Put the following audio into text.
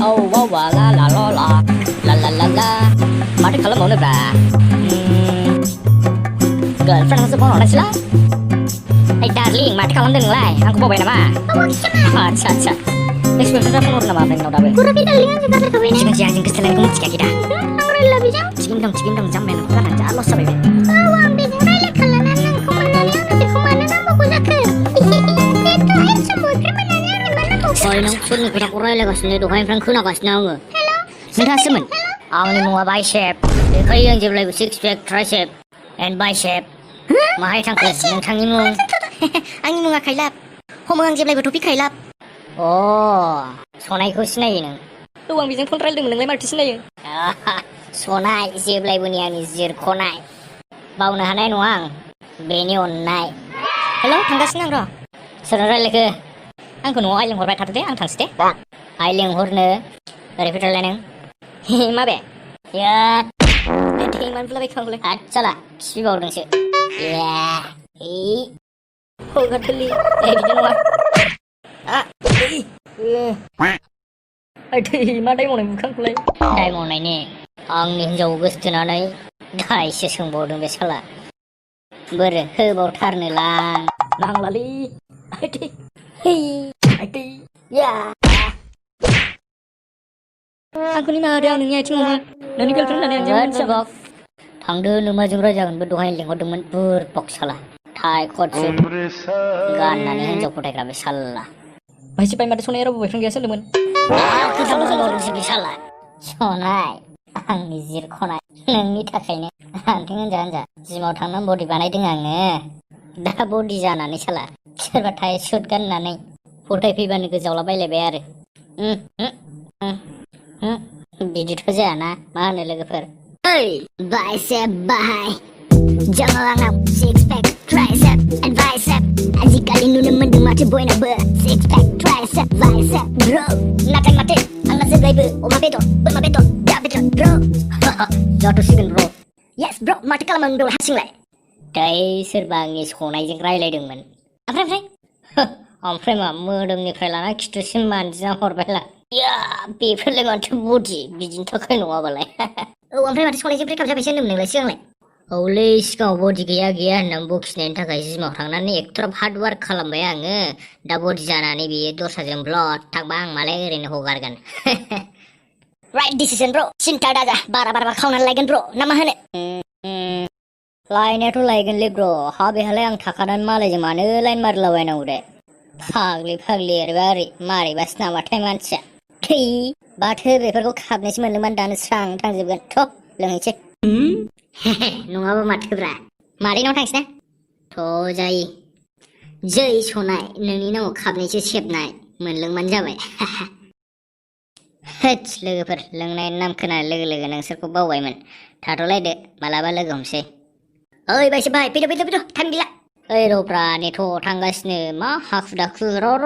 wah wah la la माथो खालामबावनोब्रा girlfriend आसो phone हरनायसैला ओइ डार्लिं माथो खालामदों नोंलाय आंखौ बावबाय नामा आच्छा आच्छा एक्सपेक्टेड फन हर नामा फ्रेन्डनाव दाबो गुराखै डार्लिं आंजों रायलायखाबाय ना सिगां सिगां जों गोसथोलायनायखौ मिथिखायाखै दा आं रायलायला बेजों थिगैनो दं जाम्बाया नोंखौ गारनानै जा लस जाबाय बे आं बेजों रायलायखालाना नोंखौ मोननानै आंनो बेखौ मानो नांबावगौ जाखो एथ' हेन्डसाम बयफ्रेन्ड मोननानै आंनो मा नांबावगौ ओइ नों सोरनि खोथाखौ रायलायगासिनो दहायनिफ्रायनो खोनागासिनो आङो नोंथाङासोमोन आंनि मुङा बाइसेप देखायो आं जेब्लायबो six pack tricep and bicep माहाय थांखो नोंथांनि मुं आंनि मुङा खाइलाब हमो आं जेब्लायबो टपिक खाइलाब अ सनायखौ सिनायो नों औ आं बेजों फन रायलायदोंमोन नोंलाय मारैथो सिनायो सनाय जेब्लायबोनि आंनि जिरख'नाय बावनो हानाय नङा आं बेनि अननाय हेल' थांगासिनो आं र' सोरजों रायलायखो आंखौ न'आव आइ लिंहरबाय थाथ'दे आं थांसै दे आइ लिंहरनो ओरै फैथारलाय नों माबे याद मानो बुलाबायखो आंखौलाय आदसाला खिफि बावदोंसो हगारथोलि बिदि नङा मा दाय मावनाय बुखांखौलाय दाय मावनायनि आंनि हिनजाव गोसथोनानै दायसो सोंबावदों बे साला बोरो होबावथारनोलां नांलालै आंखौ निमाहा होदो आं नोंनि आथिं हमो नोंनि गार्लफ्रेन्ड होननानै आं जेबो मिथियामोन थांदो नोमाजों रायजागोनबो दहाय लिंहरदोंमोन बुरबक साला थाय कट सुट गाननानै हिनजाव फोथायग्रा बे साला बायसे माथो सनाया रावबो बयफ्रेन्ड गैयासो होनदोंमोन खोन्थाबावदोंसो बे साला सनाय आंनि जिरख'नाय नोंनि थाखायनो आंथिं हान्जा हान्जा जिमाव थांनानै बडि बानायदों आङो दा बडि जानानै साला सोरबा थाय सुट गाननानै फोथायफैबानो गोजावला बायलायबाय आरो बिदिथ' जायाना मा होनो लोगोफोर ओइ बाइसेप बाहाय जोङो आंनाव six pack tricep and bicep आजिखालि नुनो मोन्दों माथो बयनावबो सिक्स पेक ट्राइसेप बाइसेप ब्र नाथाय माथो आंना जेब्लायबो अमा बेदर बोरमा बेदर दाउ बेदर ब्र जाथ'सिगोन ब्र येस ब्र माथो खालामो ब्र हारसिंलाय दै सोरबा आंनि सनायजों रायलायदोंमोन ओमफ्राय मा मोदोमनिफ्राय लाना खिथुसिम मानजिना हरबायला बेफोरलाय माथो बडि बिदिनि थाखाय नङाबालाय औ ओमफ्राय माथो सनायजों ब्रेकआप जाबायसो होनदोंमोन नोंलाय सिगांलाय औलै सिगाङाव बडि गैया होननानै बखिनायनि थाखाय जिमाव थांनानै एथ'ग्राब हार्ड वार्क खालामबाय आङो दा बडि जानानै बेयो दस्राजों ब्लड थांबा आं मालाय ओरैनो हगारगोन राइट डिसिजन ब्र सिन्था दाजा बारा खावनानै लायगोन ब्र ना मा होनो लायनायाथ' लायगोनलै ब्र हा बेहालाय आं थाखानानै मालायजों मानो लाइन मारिलाबायनांगौ दे फाग्लि ओरैबा ओरै मारैबासो नामाथाय मानसिया थै बाथो बेफोरखौ खाबनैसो मोनदोंमोन दानो स्रां थांजोबगोन थ' लोंहैसै नङाबा माथोब्रा मादैनाव थांसै ना थ' जायो जै सनाय नोंनि नामाव खाबनैसो सेबनाय मोनलोंबानो जाबाय होद लोगोफोर लोंनायनि नाम खोनानाय लोगो लोगो नोंसोरखौ बावबायमोन थाथ'लायदो मालाबा लोगो हमसै ओइ बायसे बाय फैद' टाइम गैला ओइ रब्रा नेथ' थांगासिनो मा हाखु दाखु र'